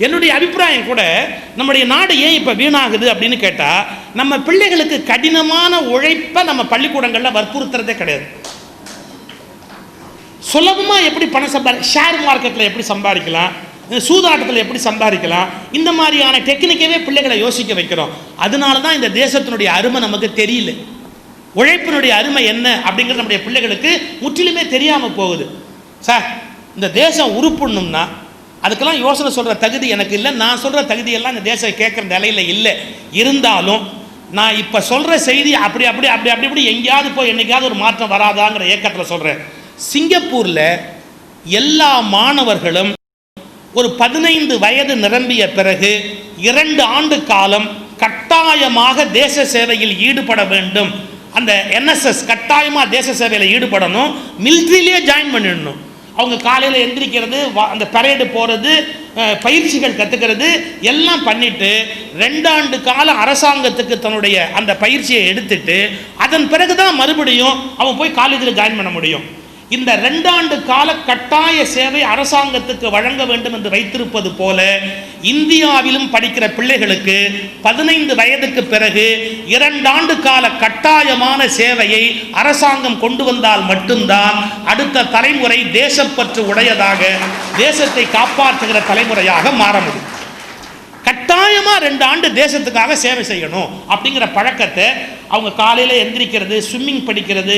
என்னுடைய அபிப்பிராயம் கூட, நம்முடைய நாடு ஏன் இப்போ வீணாகுது அப்படின்னு கேட்டால், நம்ம பிள்ளைகளுக்கு கடினமான உழைப்பை நம்ம பள்ளிக்கூடங்களில் வற்புறுத்துறதே கிடையாது. சுலபமாக எப்படி பணம் ஷேர் மார்க்கெட்டில் எப்படி சம்பாதிக்கலாம், சூதாட்டத்தில் எப்படி சம்பாதிக்கலாம், இந்த மாதிரியான டெக்னிக்கவே பிள்ளைகளை யோசிக்க வைக்கிறோம். அதனால தான் இந்த தேசத்தினுடைய அருமை நமக்கு தெரியல. உழைப்பினுடைய அருமை என்ன அப்படிங்கிறது நம்முடைய பிள்ளைகளுக்கு முற்றிலுமே தெரியாமல் போகுது. சார், இந்த தேசம் உருப்படணும்னா அதுக்கெல்லாம் யோசனை சொல்கிற தகுதி எனக்கு இல்லை. நான் சொல்கிற தகுதியெல்லாம் இந்த தேசம் கேட்குற நிலையில் இல்லை. இருந்தாலும் நான் இப்போ சொல்கிற செய்தி அப்படி அப்படி அப்படி அப்படி இப்படி எங்கேயாவது போய் என்றைக்காவது ஒரு மாற்றம் வராதாங்கிற ஏக்கத்தில் சொல்கிறேன். சிங்கப்பூரில் எல்லா மாணவர்களும் ஒரு 15 வயது நிரம்பிய பிறகு 2 ஆண்டு காலம் கட்டாயமாக தேச சேவையில் ஈடுபட வேண்டும். அந்த என்எஸ்எஸ் கட்டாயமாக தேச சேவையில் ஈடுபடணும். மிலிட்ரியிலே ஜாயின் பண்ணிடணும். அவங்க காலையில் எந்திரிக்கிறது, அந்த பரேடு போகிறது, பயிற்சிகள் கற்றுக்கிறது எல்லாம் பண்ணிவிட்டு 2 ஆண்டு கால அரசாங்கத்துக்கு தன்னுடைய அந்த பயிற்சியை எடுத்துட்டு அதன் பிறகு தான் மறுபடியும் அவன் போய் காலேஜில் ஜாயின் பண்ண முடியும். இந்த 2 ஆண்டு கால கட்டாய சேவை அரசாங்கத்துக்கு வழங்க வேண்டும் என்று வைத்திருப்பது போல இந்தியாவிலும் படிக்கிற பிள்ளைகளுக்கு 15 வயதுக்கு பிறகு 2 ஆண்டு கால கட்டாயமான சேவையை அரசாங்கம் கொண்டு வந்தால் மட்டும்தான் அடுத்த தலைமுறை தேசப்பற்று உடையதாக, தேசத்தை காப்பாற்றுகிற தலைமுறையாக மாற முடியும். கட்டாயமாக 2 ஆண்டு தேசத்துக்காக சேவை செய்யணும் அப்படிங்கிற பழக்கத்தை அவங்க காலையில் எந்திரிக்கிறது, ஸ்விம்மிங் படிக்கிறது,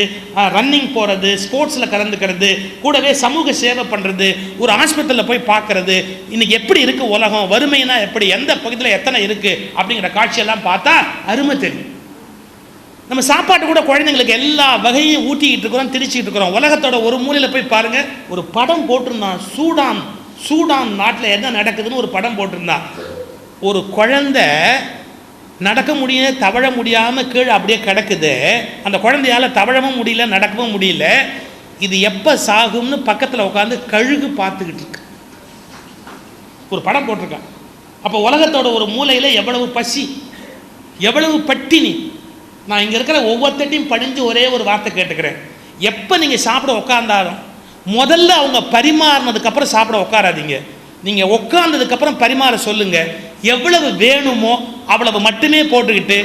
ரன்னிங் போகிறது, ஸ்போர்ட்ஸில் கலந்துக்கிறது, கூடவே சமூக சேவை பண்ணுறது, ஒரு ஹாஸ்பிட்டலில் போய் பார்க்குறது, இன்றைக்கி எப்படி இருக்குது உலகம், வறுமைனா எப்படி, எந்த பகுதியில் எத்தனை இருக்குது அப்படிங்கிற காட்சியெல்லாம் பார்த்தா அருமை தெரியும். நம்ம சாப்பாட்டு கூட குழந்தைங்களுக்கு எல்லா வகையும் ஊட்டிக்கிட்டு இருக்கிறோம், திரிச்சிக்கிட்டு இருக்கிறோம். உலகத்தோட ஒரு மூலையில் போய் பாருங்கள், ஒரு படம் போட்டிருந்தான். சூடான் நாட்டில் என்ன நடக்குதுன்னு ஒரு படம் போட்டிருந்தான். ஒரு குழந்தை நடக்க முடியல, தவழ முடியாமல் கீழே அப்படியே கிடக்குது. அந்த குழந்தையால் தவழவும் முடியல, நடக்கவும் முடியல. இது எப்போ சாகும்னு பக்கத்தில் உட்காந்து கழுகு பார்த்துக்கிட்டு இருக்கு. ஒரு படம் போட்டிருக்கான். அப்போ உலகத்தோட ஒரு மூலையில் எவ்வளவு பசி, எவ்வளவு பட்டினி. நான் இங்கே இருக்கிற ஒவ்வொருத்தையும் படிஞ்சு ஒரே ஒரு வார்த்தை கேட்டுக்கிறேன். எப்போ நீங்கள் சாப்பிட உட்காந்தாலும் முதல்ல அவங்க பரிமாறினதுக்கப்புறம் சாப்பிட உட்காராதீங்க. நீங்கள் உட்கார்ந்ததுக்கப்புறம் பரிமாற சொல்லுங்கள். எவ்வளவு வேணுமோ அவ்வளவு மட்டுமே போட்டுக்கிட்டு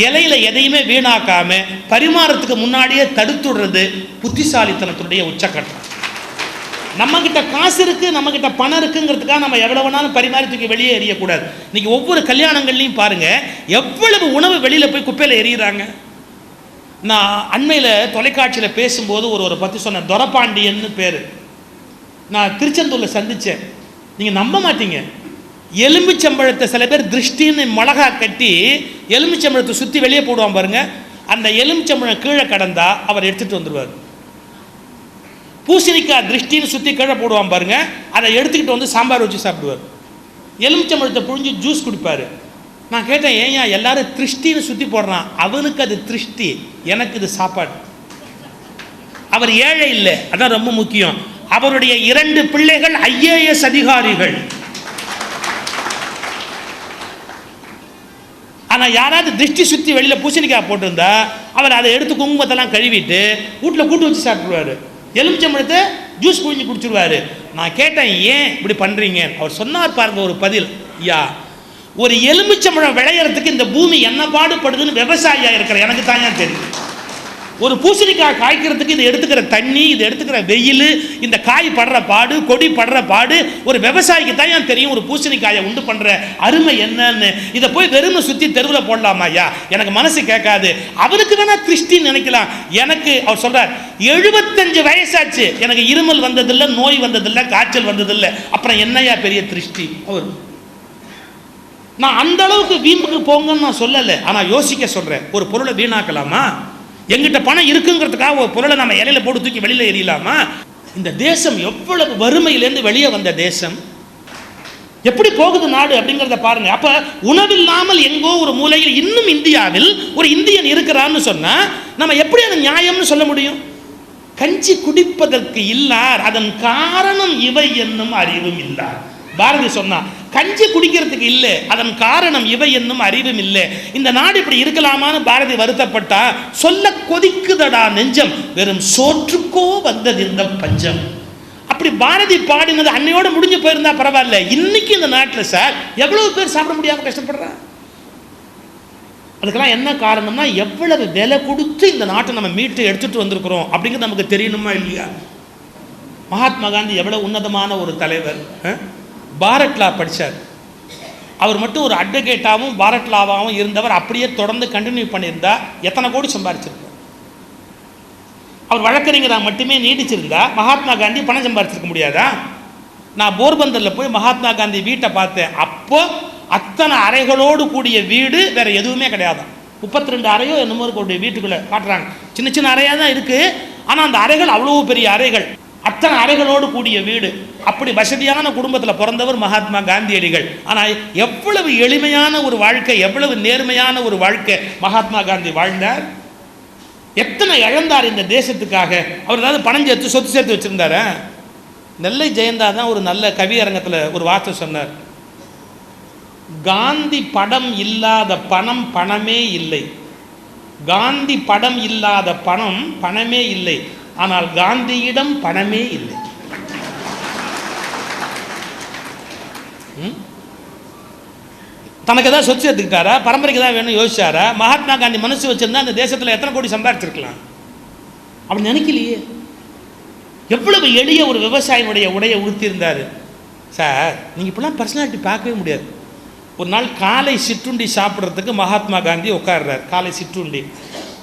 இலையில எதையுமே வீணாக்காமல் பரிமாறத்துக்கு முன்னாடியே தடுத்துடுறது புத்திசாலித்தனத்துடைய உச்சக்கட்டம். நம்மக்கிட்ட காசு இருக்குது, நம்மக்கிட்ட பணம் இருக்குங்கிறதுக்காக நம்ம எவ்வளவு வேணாலும் பரிமாறி தூக்கி வெளியே எறியக்கூடாது. இன்றைக்கி ஒவ்வொரு கல்யாணங்கள்லையும் பாருங்கள், எவ்வளவு உணவு வெளியில் போய் குப்பையில் எறிகிறாங்க. நான் அண்மையில் தொலைக்காட்சியில் பேசும்போது ஒரு பற்றி சொன்னேன். துரப்பாண்டியன்னு பேர். நான் திருச்செந்தூரில் சந்தித்தேன். நீங்கள் நம்ப மாட்டீங்க, எலுமிச்சம்பழத்தை சில பேர் திருஷ்டின்னு மிளகா கட்டி எலுமிச்சம்பழத்தை சுற்றி வெளியே போடுவான் பாருங்க. அந்த எலுமிச்சம்பழம் கீழே கடந்தா அவர் எடுத்துகிட்டு வந்துடுவார். பூசணிக்காய் திருஷ்டின்னு சுற்றி கீழே போடுவான் பாருங்க, அதை எடுத்துக்கிட்டு வந்து சாம்பார் வச்சு சாப்பிடுவார். எலுமிச்சம்பழத்தை புழிஞ்சு ஜூஸ் குடிப்பார். நான் கேட்டேன், ஏன் எல்லாரும் திருஷ்டின்னு சுற்றி போடுறான்? அவனுக்கு அது திருஷ்டி, எனக்கு இது சாப்பாடு. அவர் ஏழை இல்லை, அதான் ரொம்ப முக்கியம். அவருடைய 2 பிள்ளைகள் IAS அதிகாரிகள். ஆனால் யாராவது திருஷ்டி சுற்றி வெளியில் பூசணிக்காய் போட்டிருந்தா அவர் அதை எடுத்து குங்குமத்தெல்லாம் கழுவிட்டு வீட்டில் கூட்டு வச்சு சாப்பிடுவார். எலுமிச்சம்பழத்தை ஜூஸ் புழிஞ்சு குடிச்சிடுவார். நான் கேட்டேன், ஏன் இப்படி பண்ணுறீங்க? அவர் சொன்னார் பாருங்க ஒரு பதில். ஐயா, ஒரு எலுமிச்சம்பழம் விளையிறதுக்கு இந்த பூமி என்ன பாடுபடுதுன்னு விவசாயியாக இருக்கிற எனக்கு தாங்க தெரியும். ஒரு பூசணிக்காய் காய்க்கிறதுக்கு இது எடுத்துக்கிற தண்ணி, இது எடுத்துக்கிற வெயில், இந்த காய் படுற பாடு, கொடி படுற பாடு ஒரு விவசாயிக்கு தான் ஏன் தெரியும். ஒரு பூசணிக்காயை உண்டு பண்ணுற அருமை என்னன்னு. இதை போய் வெறுமை சுற்றி தெருவில் போடலாமா? ஐயா, எனக்கு மனசு கேட்காது. அவருக்கு வேணா திருஷ்டின்னு நினைக்கலாம். எனக்கு அவர் சொல்கிறார், 75 வயசாச்சு, எனக்கு இருமல் வந்ததில்லை, நோய் வந்ததில்லை, காய்ச்சல் வந்ததில்லை, அப்புறம் என்னையா பெரிய திருஷ்டி? அவர் நான் அந்த அளவுக்கு வீம்புக்கு போங்கன்னு நான் சொல்லலை, ஆனால் யோசிக்க சொல்கிறேன். ஒரு பொருளை வீணாக்கலாமா? எங்கிட்ட பணம் இருக்குங்கிறதுக்காக ஒரு பொருளை நம்ம இலையில போட்டு தூக்கி வெளியில் எறியலாமா? இந்த தேசம் எவ்வளவு வறுமையிலேருந்து வெளியே வந்த தேசம், எப்படி போகுது நாடு அப்படிங்கிறத பாருங்க. அப்ப உணவில்லாமல் எங்கோ ஒரு மூலையில் இன்னும் இந்தியாவில் ஒரு இந்தியன் இருக்கிறான்னு சொன்னா நம்ம எப்படி அது நியாயம்னு சொல்ல முடியும்? கஞ்சி குடிப்பதற்கு இல்லார், அதன் காரணம் இவை என்னும் அறிவும் இல்லார். பாரதி சொன்னா, கஞ்சி குடிக்கிறதுக்கு இல்லை, அதன் காரணம் இவை என்னும் அறிவும் இல்லை. இந்த நாடு இப்படி இருக்கலாமான்னு பாரதி வருத்தப்பட்டா, சொல்ல கொதிக்குதடா நெஞ்சம், வெறும் சோற்றுக்கோ வந்தது இந்த பஞ்சம். அப்படி பாரதி பாடினது அன்னையோட முடிஞ்சு போயிருந்தா பரவாயில்ல. இன்னைக்கு இந்த நாட்டில் சார் எவ்வளவு பேர் சாப்பிட முடியாமல் கஷ்டப்படுறாங்க. அதுக்கெல்லாம் என்ன காரணம்னா எவ்வளவு விலை கொடுத்து இந்த நாட்டை நம்ம மீட்டு எடுத்துட்டு வந்திருக்கிறோம் அப்படிங்கிறது நமக்கு தெரியணுமா இல்லையா? மகாத்மா காந்தி எவ்வளவு உன்னதமான ஒரு தலைவர். பாரத் லா படித்தார். அவர் மட்டும் ஒரு அட்வொகேட்டாகவும் பாரத் லாவாகவும் இருந்தவர் அப்படியே தொடர்ந்து கண்டினியூ பண்ணியிருந்தா எத்தனை கோடி சம்பாதிச்சிருப்பார். அவர் வழக்கறிஞராக மட்டுமே நீடிச்சிருந்தா மகாத்மா காந்தி பணம் சம்பாதிச்சிருக்க முடியாதா? நான் போர்பந்தரில் போய் மகாத்மா காந்தி வீட்டை பார்த்தேன். அப்போ அத்தனை அறைகளோடு கூடிய வீடு வேற எதுவுமே கிடையாது. 32 அறையோ என்னமோ இருக்கக்கூடிய வீட்டுக்குள்ளே காட்டுறாங்க. சின்ன சின்ன அறையாக தான் இருக்குது. ஆனால் அந்த அறைகள் அவ்வளோ பெரிய அறைகள், அத்தனை அறைகளோடு கூடிய வீடு. அப்படி வசதியான குடும்பத்தில் பிறந்தவர் மகாத்மா காந்தியடிகள். ஆனால் எவ்வளவு எளிமையான ஒரு வாழ்க்கை, எவ்வளவு நேர்மையான ஒரு வாழ்க்கை மகாத்மா காந்தி வாழ்ந்தார். எத்தனை இழந்தார் இந்த தேசத்துக்காக. அவர் ஏதாவது பணம் சேர்த்து சொத்து சேர்த்து வச்சுருந்தாரா? நெல்லை ஜெயந்தா தான் ஒரு நல்ல கவியரங்கத்தில் ஒரு வார்த்தை சொன்னார். காந்தி படம் இல்லாத பணம் பணமே இல்லை. காந்தி படம் இல்லாத பணம் பணமே இல்லை. ஆனால் காந்தியிடம் பணமே இல்லை. தனக்கு ஏதாவது சொத்து எடுத்துக்கிட்டாரா? பரம்பரைக்கு தான் வேணும் யோசிச்சாரா? மகாத்மா காந்தி மனசு வச்சிருந்தா அந்த தேசத்தில் எத்தனை கோடி சம்பாதிச்சிருக்கலாம்? அப்படி நினைக்கலையே. எவ்வளவு எளிய ஒரு விவசாயினுடைய உடையை உடுத்தியிருந்தார் சார். நீங்கள் இப்படிலாம் பர்சனாலிட்டி பார்க்கவே முடியாது. ஒரு நாள் காலை சிற்றுண்டி சாப்பிட்றதுக்கு மகாத்மா காந்தி உட்கார்றார். காலை சிற்றுண்டி.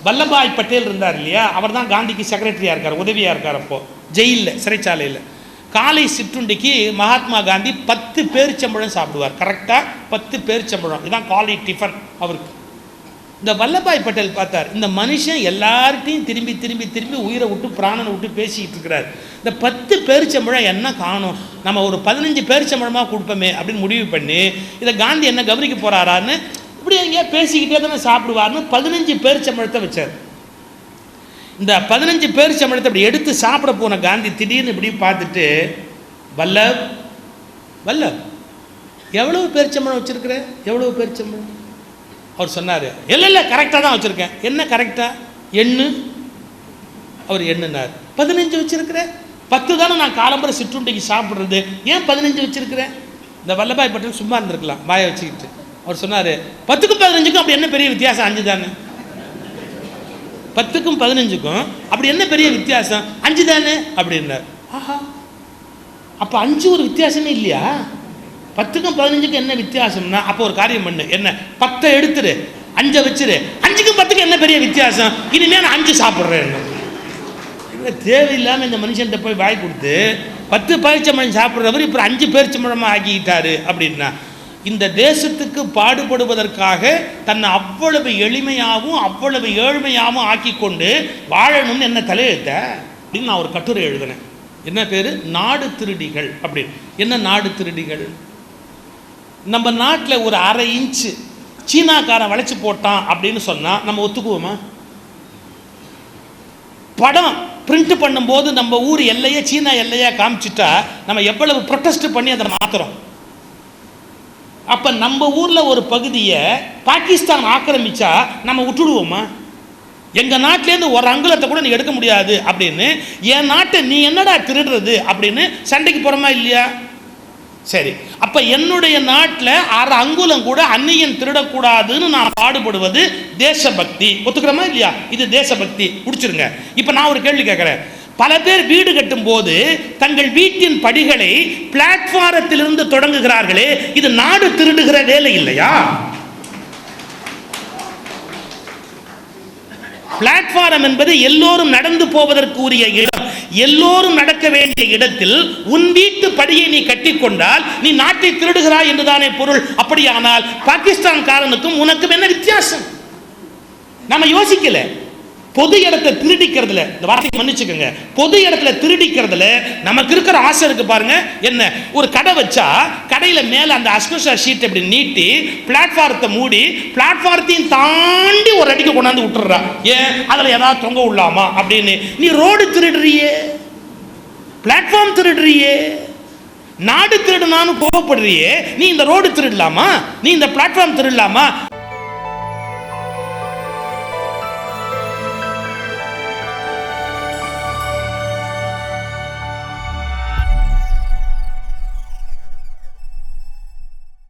வல்லபாய் பட்டேல் இருந்தார் இல்லையா, அவர் தான் காந்திக்கு செக்ரட்டரியாக இருக்கார், உதவியாக இருக்கார். அப்போது ஜெயிலில், சிறைச்சாலையில். காலை சிற்றுண்டிக்கு மகாத்மா காந்தி 10 பேரிச்சம்பழம் சாப்பிடுவார். கரெக்டாக 10 பேரிச்சம்பழம். இதுதான் காலை டிஃபன் அவருக்கு. இந்த வல்லபாய் பட்டேல் பார்த்தார், இந்த மனுஷன் எல்லார்ட்டையும் திரும்பி திரும்பி திரும்பி உயிரை விட்டு பிராணனை விட்டு பேசிக்கிட்டு இருக்கிறார். இந்த 10 பேரிச்சம்பழம் என்ன காணும், நம்ம ஒரு 15 பேரிச்சம்பழமாக கொடுப்போமே அப்படின்னு முடிவு பண்ணி இதை காந்தி என்ன கவனிக்க போகிறாரான்னு இப்படி எங்கேயா பேசிக்கிட்டே தானே சாப்பிடுவார்னு 15 பேரிச்சம்பழத்தை வச்சார். இந்த 15 பேரிச்சம்பழத்தை இப்படி எடுத்து சாப்பிட போன காந்தி திடீர்னு இப்படி பார்த்துட்டு, வல்லப் வல்லப் எவ்வளவு பேரிச்சம்பழம் வச்சுருக்கிற, எவ்வளவு பேரிச்சம்பழம்? அவர் சொன்னார், இல்லை கரெக்டாக தான் வச்சுருக்கேன். என்ன கரெக்டாக? எண்ணு. அவர் எண்ணுனார். 15 வச்சுருக்கிற? 10 தானே நான் காலம்பரை சிற்றுண்டிக்கு சாப்பிட்றது, ஏன் 15 வச்சுருக்கிறேன்? இந்த வல்லபாய் பட்டேல் சும்மா இருந்திருக்கலாம் வாயை வச்சுக்கிட்டு. அவர் சொன்னார், 10க்கும் 15க்கும் அப்படி என்ன பெரிய வித்தியாசம்? 5 தானே. 10க்கும் 15க்கும் அப்படி என்ன பெரிய வித்தியாசம்? 5 தானே அப்படின்னார். ஆஹா, அப்போ 5 ஒரு வித்தியாசமே இல்லையா? 10க்கும் 15க்கும் என்ன வித்தியாசம்னா, அப்போ ஒரு காரியம் பண்ணு, என்ன 10 எடுத்துரு, 5 வச்சிரு. 5க்கும் 10க்கும் என்ன பெரிய வித்தியாசம்? இனிமே நான் 5 சாப்பிட்றேன். தேவையில்லாமல் இந்த மனுஷன்கிட்ட போய் வாய் கொடுத்து 10 பேரிச்சம்பழம் சாப்பிட்றவர் இப்போ 5 பேரிச்சம்பழமாக ஆக்கிட்டாரு அப்படின்னா, இந்த தேசத்துக்கு பாடுபடுவதற்காக தன்னை அவ்வளவு எளிமையாகவும் அவ்வளவு ஏழ்மையாகவும் ஆக்கி கொண்டு வாழணும்னு என்ன தலையெழுத்த அப்படின்னு நான் ஒரு கட்டுரை எழுதினேன். என்ன பேர்? நாடு திருடிகள் அப்படின்னு. என்ன நாடு திருடிகள்? நம்ம நாட்டில் ஒரு 1/2 இன்ச்சு சீனாக்காரன் வளைச்சி போட்டான் அப்படின்னு சொன்னால் நம்ம ஒத்துக்குவோமா? படம் பிரிண்ட் பண்ணும்போது நம்ம ஊர் எல்லையை சீனா எல்லையா காமிச்சிட்டா நம்ம எவ்வளவு ப்ரொட்டஸ்ட் பண்ணி அதை மாற்றுறோம். அப்போ நம்ம ஊரில் ஒரு பகுதியை பாகிஸ்தான் ஆக்கிரமிச்சா நம்ம விட்டுடுவோமா? எங்கள் நாட்டிலேருந்து ஒரு அங்குலத்தை கூட நீ எடுக்க முடியாது அப்படின்னு, என் நாட்டை நீ என்னடா திருடுறது அப்படின்னு சண்டைக்கு போகிறோமா இல்லையா? சரி, அப்போ என்னுடைய நாட்டில் 1/2 அங்குலம் கூட அந்நியன் திருடக்கூடாதுன்னு நான் பாடுபடுவது தேசபக்தி. ஒத்துக்கிறோமா இல்லையா? இது தேசபக்தி. முடிச்சிருங்க. இப்போ நான் ஒரு கேள்வி கேட்குறேன். பல பேர் வீடு கட்டும் போது தங்கள் வீட்டின் படிகளை பிளாட்பாரத்திலிருந்து தொடங்குகிறார்களே, இது நாடு திருடுகிற வேலை இல்லையா? பிளாட்பாரம் என்பது எல்லோரும் நடந்து போவதற்கு உரிய இடம். எல்லோரும் நடக்க வேண்டிய இடத்தில் உன் வீட்டு படியை நீ கட்டிக்கொண்டால் நீ நாட்டை திருடுகிறாய் என்றுதானே பொருள். அப்படியானால் பாகிஸ்தான்காரனுக்கும் உனக்கும் என்ன வித்தியாசம்? நம்ம யோசிக்கல. பொது இடத்துல திருடிக்கிறதுல, இந்த வார்த்தையை மன்னிச்சுக்கோங்க, பொது இடத்துல திருடிக்கிறதுல நமக்கு இருக்கிற ஆசை இருக்கு பாருங்க. என்ன, ஒரு கடை வச்சா கடையில மேல அந்த அஸ்பெஸ்டா ஷீட் இப்படி நீட்டி பிளாட்பாரத்தை மூடி பிளாட்பாரத்தையும் தாண்டி ஒரு அடிக்க கொண்டாந்து விட்டுறா. ஏன்? அதுல ஏதாவது தொங்க விடலாமா அப்படின்னு. நீ ரோடு திருடுறியே, பிளாட்ஃபார்ம் திருடுறியே, நாடு திருடுனான்னு கோவப்படுறியே, நீ இந்த ரோடு திருடலாமா? நீ இந்த பிளாட்ஃபார்ம் திருடலாமா?